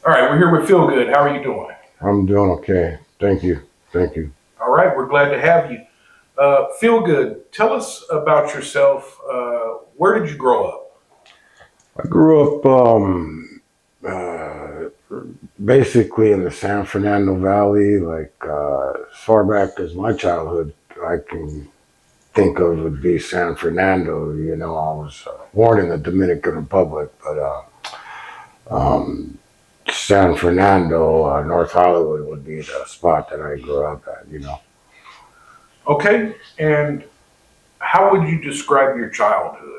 All right, we're here with Feelgood. How are you doing? I'm doing okay. Thank you. Thank you. All right, we're glad to have you. Feelgood, tell us about yourself. Where did you grow up? I grew up uh, basically in the San Fernando Valley, as far back as my childhood I can think of would be San Fernando. I was born in the Dominican Republic, but San Fernando, North Hollywood would be the spot that I grew up at. Okay, and how would you describe your childhood?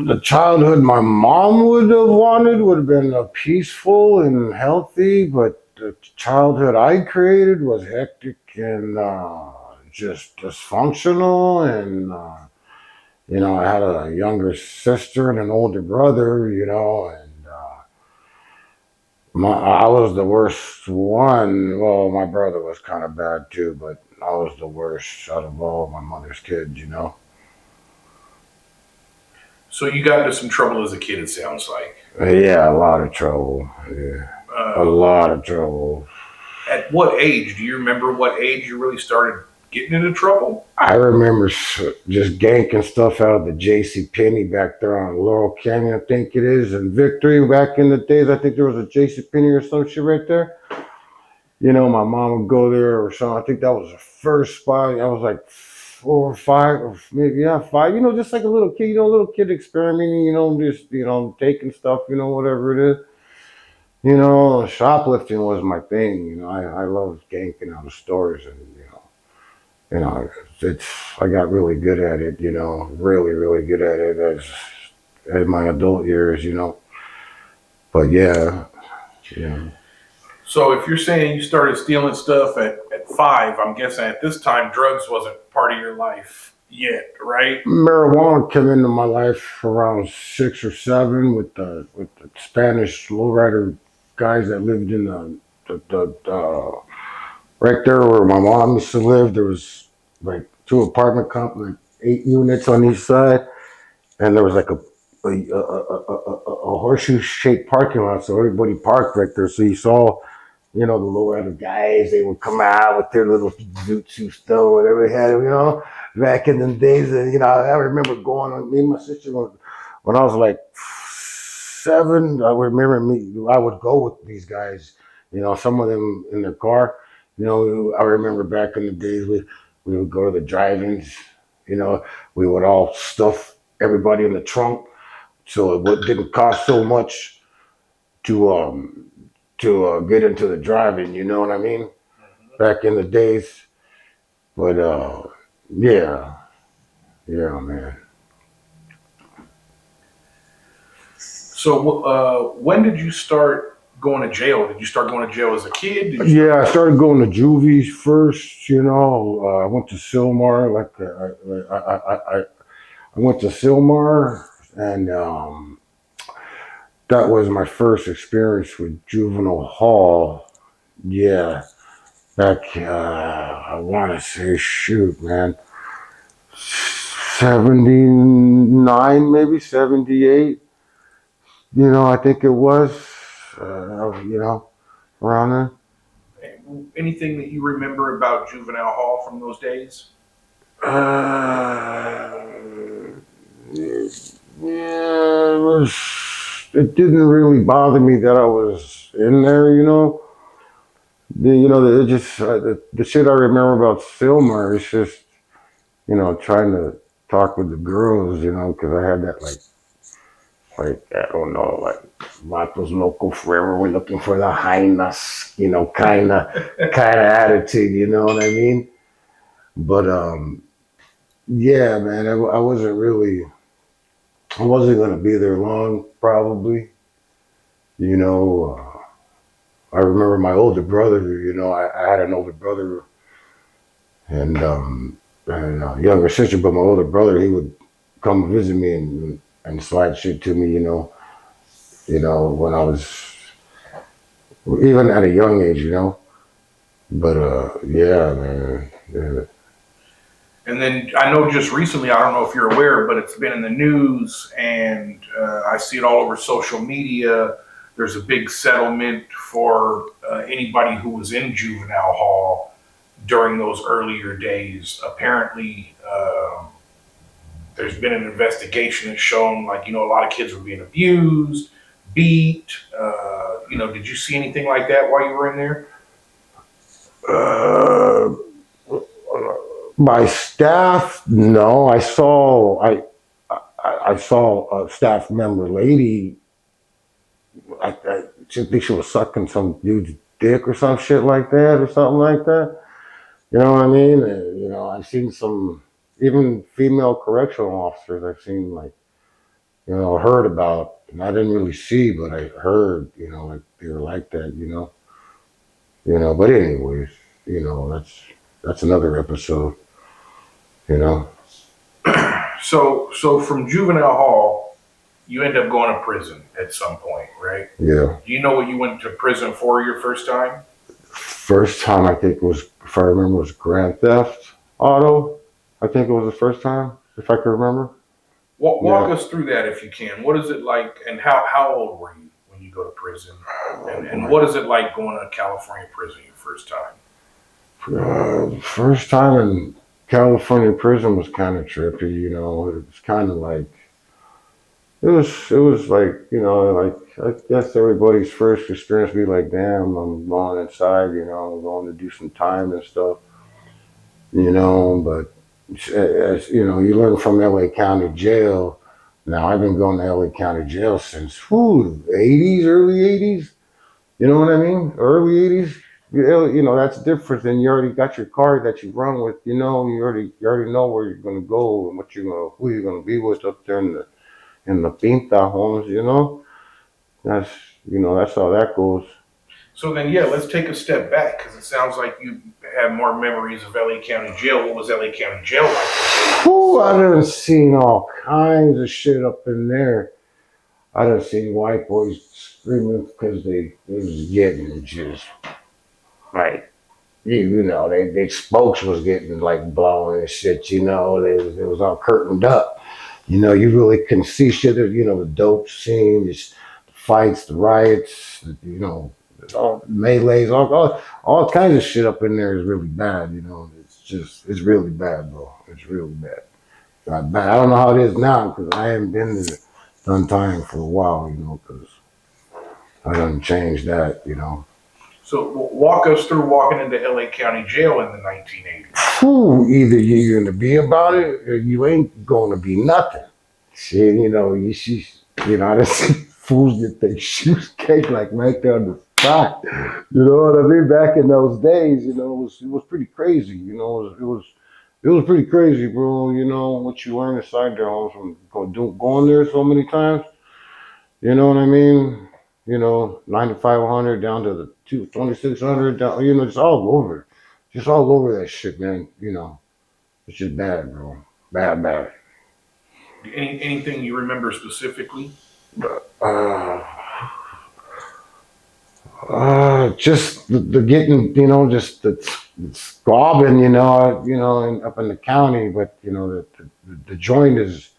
The childhood my mom would have wanted would have been peaceful and healthy, but the childhood I created was hectic and just dysfunctional. And I had a younger sister and an older brother. And I was the worst one. Well, my brother was kind of bad too, but I was the worst out of all my mother's kids. So you got into some trouble as a kid, it sounds like. Yeah, a lot of trouble. Yeah, a Uh, lot of trouble. at what age? Do you remember what age you really started getting into trouble? I remember just ganking stuff out of the J.C. Penney back there on Laurel Canyon, I think it is, and Victory back in the days. I think there was a J.C. Penney or some shit right there. My mom would go there or something. I think that was the first spot. I was like 4 or 5, or maybe yeah 5. Just like a little kid. A little kid experimenting. Just taking stuff. Whatever it is. Shoplifting was my thing. I loved ganking out of stores, and it's I got really good at it. Really, really good at it as my adult years. But yeah, yeah. So if you're saying you started stealing stuff at 5, I'm guessing at this time drugs wasn't part of your life yet, right? Marijuana came into my life around 6 or 7 with the Spanish lowrider guys that lived in the right there where my mom used to live. There was like 8 units on each side, and there was like a horseshoe shaped parking lot, so everybody parked right there. So you saw, the lowrider guys, they would come out with their little zoot suit stuff, whatever they had. Back in the days, and I remember going on me and my sister when I was like 7. I remember I would go with these guys. Some of them in their car. I remember back in the days we would go to the drive-ins. We would all stuff everybody in the trunk, so didn't cost so much to get into the drive-in. You know what I mean? Back in the days, but yeah, yeah, man. So when did you start going to jail? Did you start going to jail as a kid? Did you Yeah, start? I started going to juvies first. I went to Silmar. I went to Silmar, and that was my first experience with juvenile hall. Yeah, back I want to say, shoot, man, 79, maybe 78. I think it was. Around there. Anything that you remember about juvenile hall from those days? Uh, yeah, it didn't really bother me that I was in there. It just the shit I remember about Silmar is just trying to talk with the girls, because I had that like I don't know, like Vatos Loco forever. We're looking for the highness, kind of attitude. You know what I mean? But yeah, man, I wasn't gonna be there long, probably. You know, I remember my older brother. I had an older brother and a younger sister, but my older brother, he would come visit me and slide shit to me. When I was even at a young age. But yeah, man. Yeah. And then I know just recently, I don't know if you're aware, but it's been in the news, and I see it all over social media. There's a big settlement for anybody who was in juvenile hall during those earlier days. Apparently, there's been an investigation that's shown, like, a lot of kids were being abused, beat. Did you see anything like that while you were in there? Uh, my staff, no. I saw a staff member lady. I think she was sucking some dude's dick or some shit like that or something like that. You know what I mean? I've seen some even female correctional officers. I've seen like heard about, and I didn't really see, but I heard like they were like that. But anyways, that's another episode. You know. So from juvenile hall, you end up going to prison at some point, right? Yeah. Do you know what you went to prison for your first time? First time I think was, if I remember, was Grand Theft Auto. I think it was the first time, if I can remember. Walk us through that if you can. What is it like, and how old were you when you go to prison? And what is it like going to California prison your first time? First time in California prison was kind of trippy. It was kind of like it was like like I guess everybody's first experience be like, damn, I'm going inside. I'm going to do some time and stuff. But as you learn from LA County Jail. Now I've been going to LA County Jail since '80s, early '80s. You know what I mean? Early '80s. That's different than you already got your card that you run with. You already know where you're gonna go and who you're gonna be with up there in the Pinta homes. That's that's how that goes. So then, yeah, let's take a step back because it sounds like you have more memories of LA County Jail. What was LA County Jail like? I done seen all kinds of shit up in there. I done seen white boys screaming because they was getting just like they spokes was getting like blown and shit. It was all curtained up. You really couldn't see shit. The dope scene, the fights, the riots. All melees, all kinds of shit up in there is really bad. It's really bad, bro. It's really bad. Bad. I don't know how it is now because I haven't been done time for a while. Because I done changed that. So walk us through walking into LA County Jail in the 1980s. Either you're gonna be about it or you ain't gonna be nothing. Shit, I done see fools get their shoes caked like right there on the spot. You know what I mean? Back in those days, it was pretty crazy. It was pretty crazy, bro. What you learn inside their homes from going there so many times. You know what I mean? 9,500 down to the 2,600 down. Just all over that shit, man. It's just bad, bro. Bad, bad. Anything you remember specifically? Uh, just the getting, just the squabbing, and up in the county, but the joint is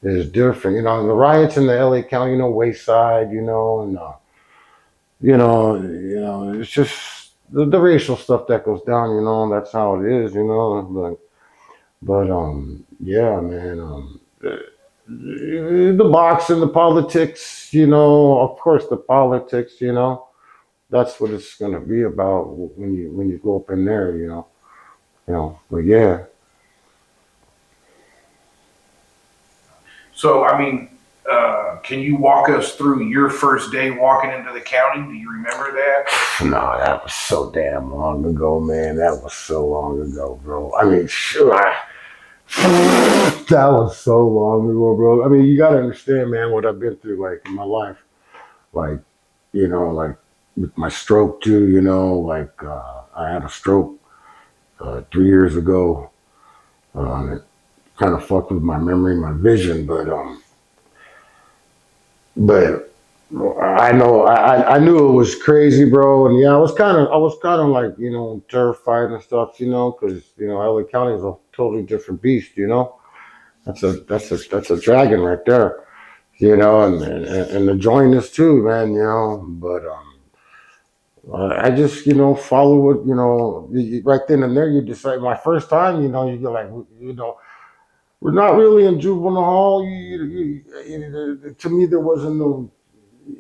different. The riots in the LA County, West Side, and it's just the racial stuff that goes down. That's how it is. But yeah, man. The boxing, the politics, of course, the politics, that's what it's gonna be about when you go up in there. But yeah. So, I mean, can you walk us through your first day walking into the county? Do you remember that? No, that was so damn long ago, man. That was so long ago, bro. I mean, sure. That was so long ago, bro. I mean, you gotta understand, man, what I've been through, like in my life, like like with my stroke too. I had a stroke 3 years ago. It kind of fucked with my memory, my vision, but I know. I knew it was crazy, bro. And yeah, I was kind of like, terrified and stuff, because LA County is a totally different beast, That's a dragon right there, and the joint is too, man, But I just, follow what, right then and there. You decide. My first time, you get like, we're not really in juvenile hall. To me, there wasn't no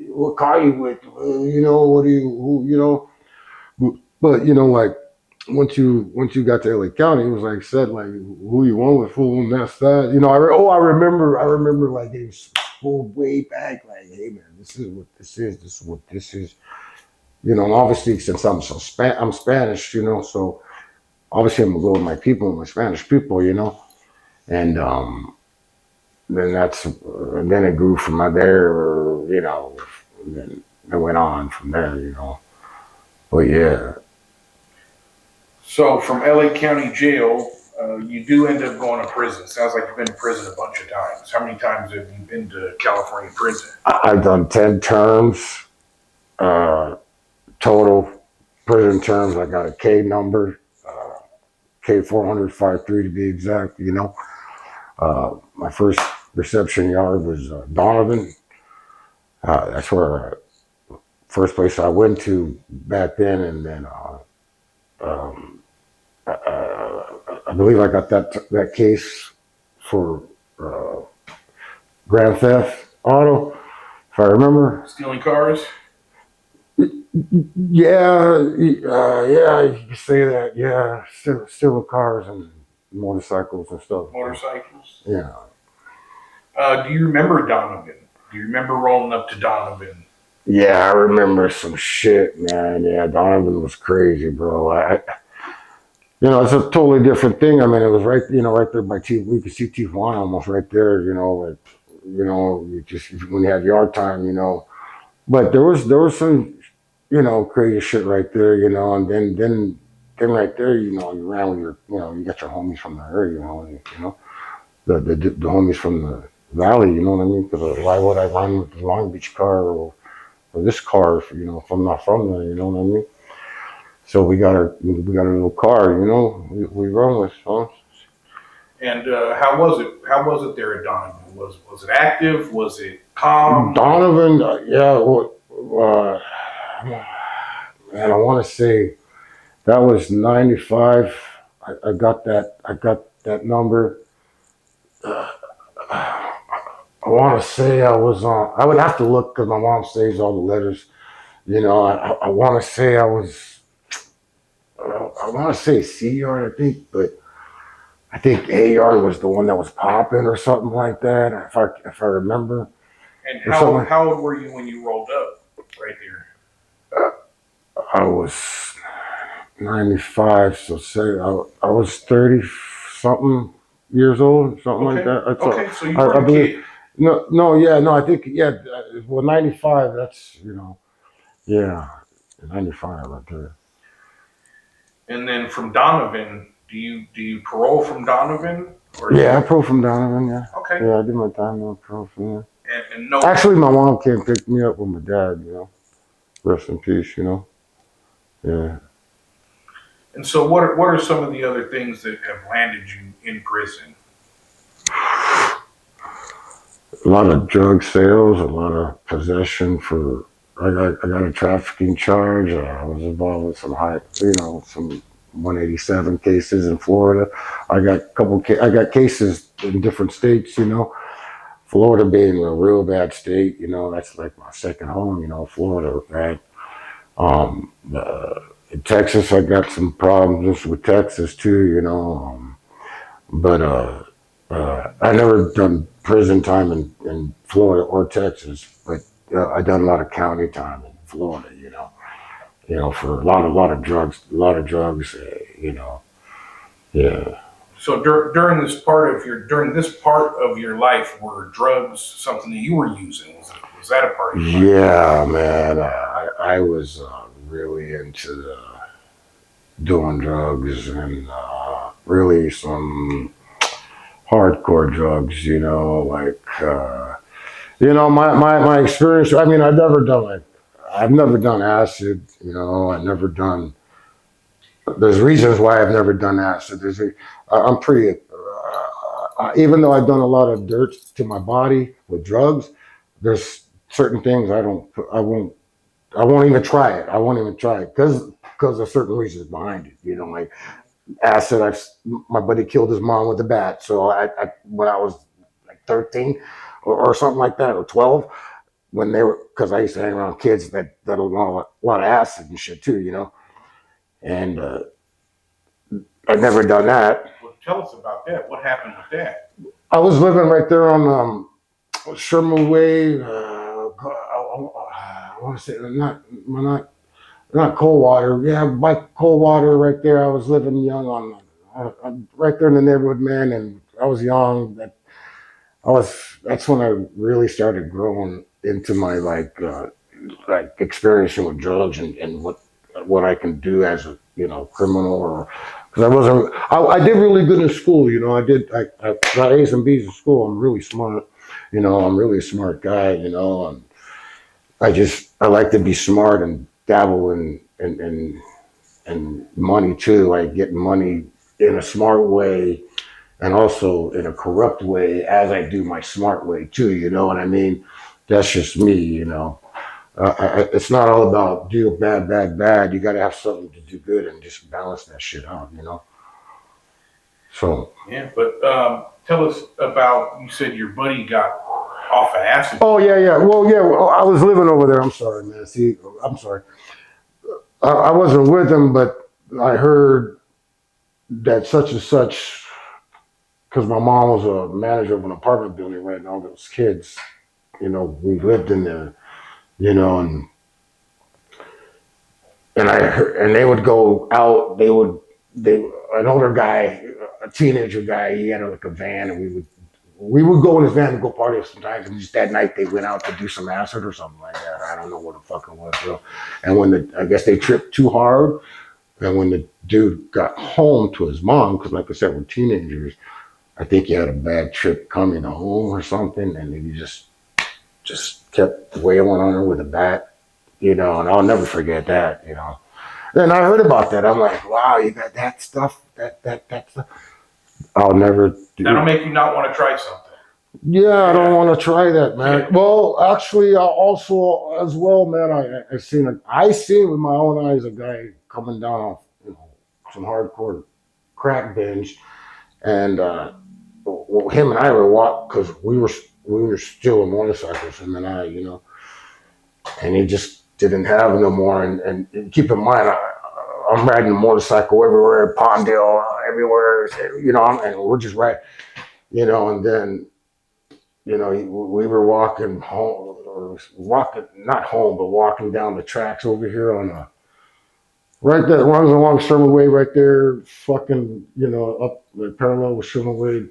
what car you with, what do you, who, but like once you got to LA County, it was like said like who you want with, who, and that's that. I remember like getting pulled way back, like, hey man, this is what this is what this is. And obviously since I'm Spanish, so obviously I'm gonna go with my people, my Spanish people, and then it grew from there, and then it went on from there, But yeah, So from LA County Jail, you do end up going to prison. Sounds like you've been to prison a bunch of times. How many times have you been to California prison? I've done 10 terms total prison terms. I got a K number, K 40053 to be exact. My first reception yard was Donovan. That's where first place I went to back then, and then um, I believe I got that case for uh, grand theft auto, if I remember. Stealing cars? Yeah, you can say that. Yeah, stealing cars and motorcycles and stuff. Motorcycles? Yeah, Do you remember Donovan? Do you remember rolling up to Donovan? yeah, I remember some shit, man. Yeah, Donovan was crazy, bro. It's a totally different thing. I mean, it was right, right there by T. We could see Tijuana almost right there. Like, you just when you had yard time, But there was some, crazy shit right there, and then right there, you ran with you got your homies from the area, the homies from the valley, you know what I mean? Because why would I run with the Long Beach car or this car, if I'm not from there, you know what I mean? So we got a little car, we run with, huh? And how was it? How was it there at Donovan? Was it active? Was it calm? Donovan, yeah, man, I want to say that was 95. I got that. I got that number. I want to say I was on. I would have to look because my mom saves all the letters. I want to say I was. I want to say C yard, I think, but I think A yard was the one that was popping or something like that. If I remember, And or something. how old were you when you rolled up right there? I was 95, so say I was 30 something years old, something like Okay. that. Okay, so you I were a believe. kid. No, yeah, no, I think, yeah, well, 95, that's, yeah, 95 right there. And then from Donovan, do you parole from Donovan? Or Yeah, I pro from Donovan, yeah. okay. Yeah, I did my time on pro from there. And no. Actually, my mom came pick me up with my dad, Rest in peace, Yeah. And so what are some of the other things that have landed you in prison? A lot of drug sales, a lot of possession for. I got a trafficking charge. I was involved with some 187 cases in Florida. I got cases in different states. Florida being a real bad state. That's like my second home. Florida, right? In Texas, I got some problems with Texas too. But I never done prison time in Florida or Texas, but I done a lot of county time in Florida. For a lot of drugs. Yeah. So during this part of your life, were drugs something that you were using? Was that a part of your life? Yeah, man. I was really into doing drugs and really some hardcore drugs. Like You know, my experience. I mean, I've never done acid. You know, I've never done. There's reasons why I've never done acid. I'm pretty. Even though I've done a lot of dirt to my body with drugs, there's certain things I don't. I won't even try it. I won't even try it because of certain reasons behind it. You know, like acid. My buddy killed his mom with a bat. So I when I was like 13 or something like that, or 12, when they were, because I used to hang around kids that a lot of acid and shit too. You know, and I've never done that. Well, tell us about that. What happened with that? I was living right there on Sherman Way. I want to say not Coldwater. Yeah, by Coldwater, right there. I was living young on right there in the neighborhood, man, and I was young. That's when I really started growing into my like experiencing with drugs and what I can do as a criminal or because I did really good in school. You know, I got A's and B's in school. I'm really smart. You know, I'm really a smart guy. You know, and I like to be smart and dabble in money too. Like getting money in a smart way and also in a corrupt way as I do my smart way too. You know what I mean? That's just me. You know, it's not all about do bad, bad, bad. You got to have something to do good and just balance that shit out. You know. So. Yeah, but tell us about. You said your buddy got off of acid. Oh yeah, yeah. Well, yeah. I was living over there. I'm sorry, man. See, I'm sorry. I wasn't with him, but I heard that such and such because my mom was a manager of an apartment building right now. Those kids, you know, we lived in there, you know, and I heard, and they would go out. They an older guy, a teenager guy. He had like a van, and we would go in his van and go party sometimes. And just that night they went out to do some acid or something like that. I don't know what the fuck it was, bro. And I guess they tripped too hard. And when the dude got home to his mom, because like I said, we're teenagers, I think he had a bad trip coming home or something, and he just kept wailing on her with a bat, you know. And I'll never forget that, you know. Then I heard about that. I'm like, wow, you got that stuff, that stuff. I'll never do. That'll make you not want to try something. Yeah, I don't want to try that, man. Yeah. Well, actually, I also as well, man. I seen with my own eyes a guy coming down off, some hardcore crack binge, and well, him and I were walking because we were stealing motorcycles, him and I, and he just didn't have no more. And keep in mind, I'm riding a motorcycle everywhere, Palmdale, everywhere, and we're just riding, and then. We were walking home, or walking not home, but walking down the tracks over here on right there, runs along Sherman Way, right there, fucking, up the parallel with Sherman Way,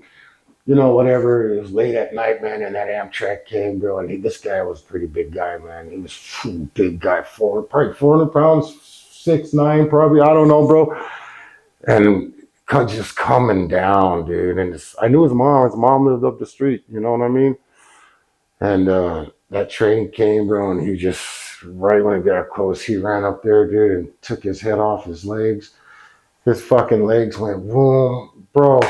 whatever. It was late at night, man, and that Amtrak came, bro. And this guy was a pretty big guy, man. He was a big guy, probably 400 pounds, 6'9", probably. I don't know, bro. And just coming down, dude. And I knew his mom. His mom lived up the street. You know what I mean? And that train came, bro, and he just, right when it got close, he ran up there, dude, and took his head off his legs. His fucking legs went boom, bro.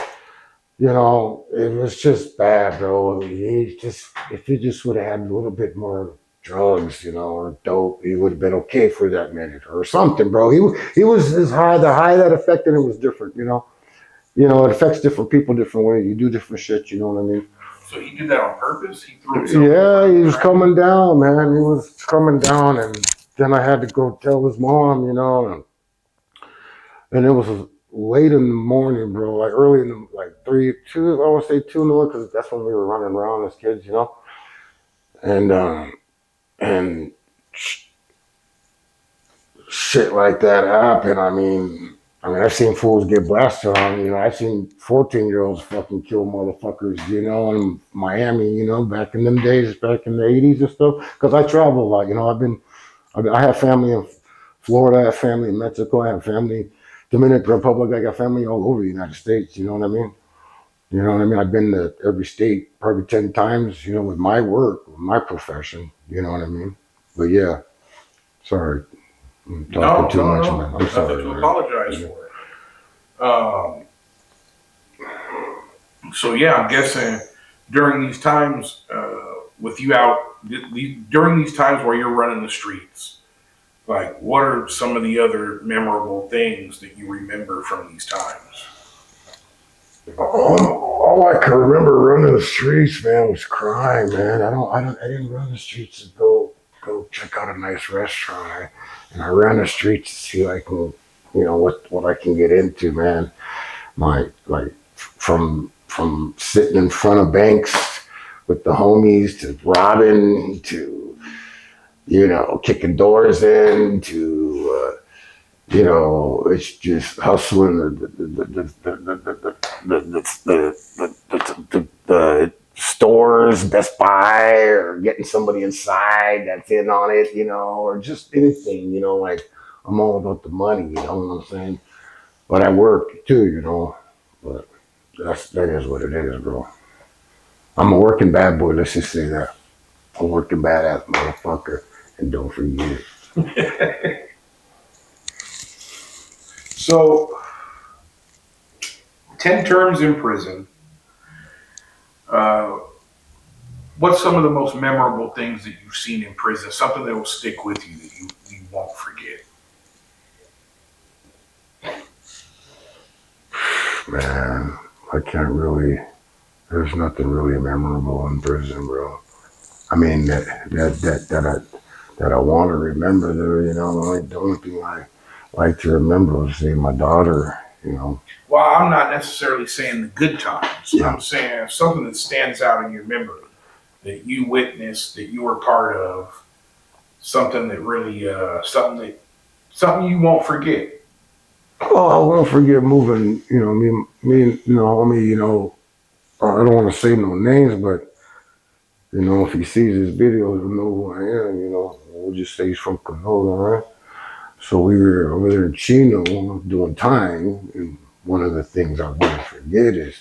It was just bad, bro. If he just would have had a little bit more drugs, or dope, he would have been okay for that minute or something, bro. He was his high. The high that affected him was different, It affects different people different ways. You do different shit, you know what I mean? So he did that on purpose? He threw himself. Yeah, he was coming down, man. He was coming down, and then I had to go tell his mom, and it was late in the morning, bro. Like early in the like 2. I want to say 2 in the morning because that's when we were running around as kids, and shit like that happened. I've seen fools get blasted on. I've seen 14-year-olds fucking kill motherfuckers, in Miami, back in them days, back in the 80s and stuff. Because I travel a lot, I have family in Florida, I have family in Mexico, I have family Dominican Republic, I got family all over the United States, you know what I mean? You know what I mean? I've been to every state probably 10 times, you know, with my work, with my profession. You know what I mean? But yeah, sorry. I'm talking No, too no, much, no, man. I'm nothing sorry, to man. apologize Yeah. for. So yeah, I'm guessing during these times, with you out, during these times where you're running the streets, like what are some of the other memorable things that you remember from these times? All I can remember running the streets, man, was crime, man. I didn't run the streets to go check out a nice restaurant. And I ran the streets to see I can, you know, what I can get into, man. Like from sitting in front of banks with the homies to robbing to, you know, kicking doors in to, you know, it's just hustling the stores, Best Buy, or getting somebody inside that's in on it, you know, or just anything, you know, like I'm all about the money, you know what I'm saying? But I work too, you know. But that is what it is, bro. I'm a working bad boy, let's just say that. I'm a working badass motherfucker. And don't forget it. So 10 terms in prison. Uh, what's some of the most memorable things that you've seen in prison? Something that will stick with you that you won't forget? Man, I can't really. There's nothing really memorable in prison, bro. I mean that I want to remember. There, you know, the only thing I like to remember is seeing my daughter. You know. Well, I'm not necessarily saying the good times. Yeah. I'm saying something that stands out in your memory that you witnessed, that you were part of, something that really, something you won't forget. Well, I won't forget moving. You know, me, you know, homie. You know, I don't want to say no names, but you know, if he sees this video, he'll know who I am. You know, we'll just say he's from Canola, right? So we were over there in Chino doing time, and one of the things I won't forget is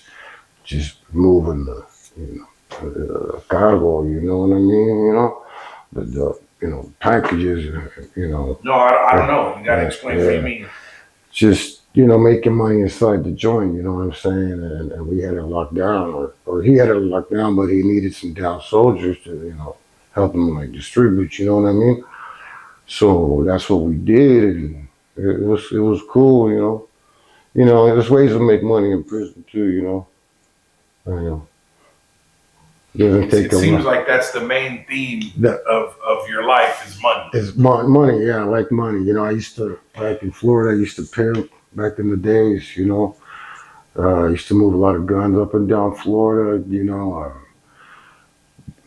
just moving the, you know, the cargo. You know what I mean? You know, the you know packages. You know, No, I don't know. You got to explain what you yeah, mean. just you know making money inside the joint. You know what I'm saying? And we had it locked down, or he had it locked down, but he needed some down soldiers to you know help him like distribute. You know what I mean? So that's what we did, and it was cool. You know, there's ways to make money in prison too. You know, it doesn't take It a seems lot. like that's the main theme That of your life is money. is money. Yeah, I like money. You know, I used to back in Florida. I used to pimp back in the days. You know, I used to move a lot of guns up and down Florida. You know,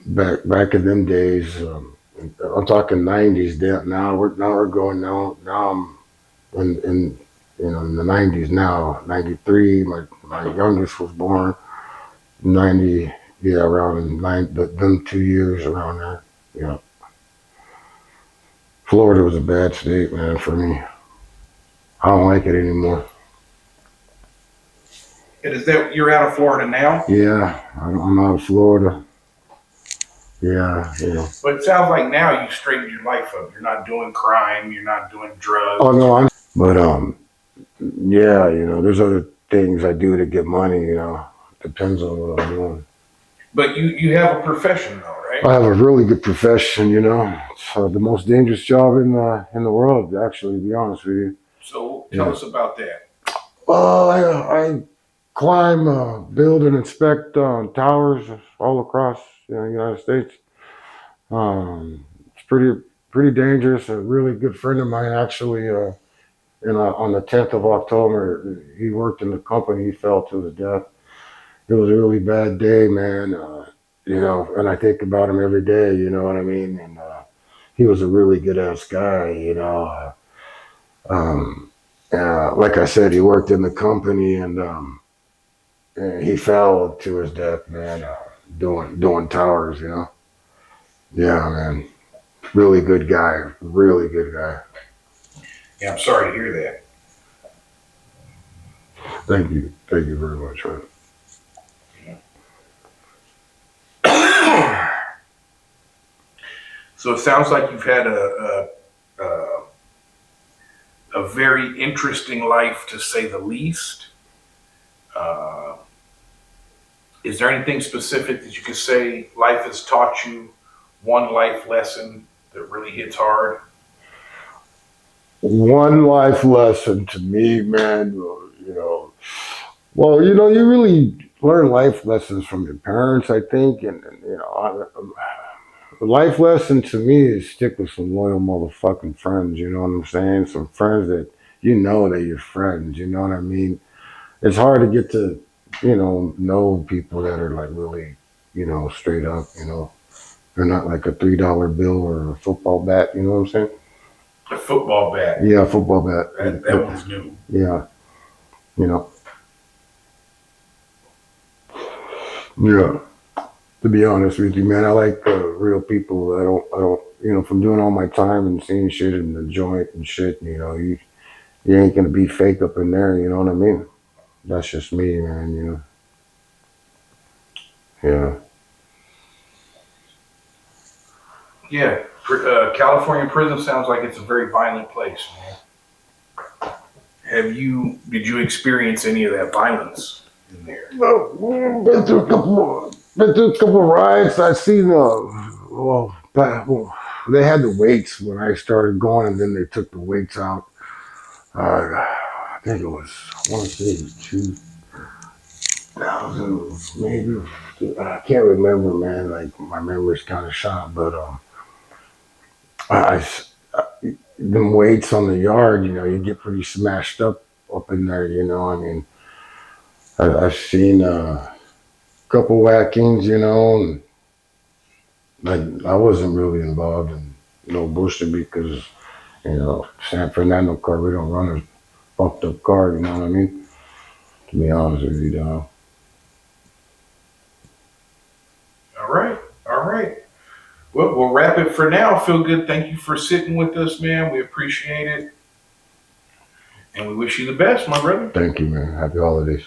back in them days. I'm talking '90s. Now we're going now. In you know in the '90s now. '93. My youngest was born. '90. Yeah, around in them 2 years around there. Yeah, Florida was a bad state, man, for me. I don't like it anymore. And is that you're out of Florida now? Yeah, I'm out of Florida. Yeah, you know. But it sounds like now you straightened your life up. You're not doing crime. You're not doing Oh drugs. no, but yeah, you know, there's other things I do to get money. You know, depends on what I'm doing. But you have a profession though, I right? have a really good profession. You know, it's the most dangerous job in the world. Actually, to be honest with you. So tell Yeah. us about that. Well, I climb, build, and inspect towers all across the United States. It's pretty dangerous. A really good friend of mine actually, on the 10th of October, he worked in the company. He fell to his death. It was a really bad day, man. You know, and I think about him every day. You know what I mean? And he was a really good ass guy. You know. Um, like I said, he worked in the company, and he fell to his death, man. Doing towers. You know. Yeah, man. Really good guy. Really good guy. Yeah, I'm sorry to hear that. Thank you. Thank you very much, man. So it sounds like you've had a very interesting life, to say the least. Uh, is there anything specific that you could say life has taught you? One life lesson that really hits hard? One life lesson to me, man, you know, well, you really learn life lessons from your parents, I think, and the life lesson to me is stick with some loyal motherfucking friends. You know what I'm saying? Some friends that they're your friends. You know what I mean? It's hard to get to know people that are like really straight up. They're not like a $3 bill or a football bat. You know what I'm saying? A football bat. Yeah, football bat. That one's new. Yeah, you know. Yeah. To be honest with you, man, I like real people. I don't, from doing all my time and seeing shit in the joint and shit. You ain't gonna be fake up in there. You know what I mean? That's just me, man. Yeah. Yeah, California prison sounds like it's a very violent place, man. Did you experience any of that violence in there? Well, been through a couple of riots. I seen well, they had the weights when I started going, and then they took the weights out. I think it was, I want to say it was 2000, maybe. I can't remember, man. Like my memory's kind of shot, but I, them weights on the yard, you get pretty smashed up in there. I mean, I've seen a couple whackings, and like I wasn't really involved in no bullshit because San Fernando car, we don't run a fucked up car. You know what I mean? To be honest with you, dog. All right, all right. Well, we'll wrap it for now. Feel good. Thank you for sitting with us, man. We appreciate it, and we wish you the best, my brother. Thank you, man. Happy holidays.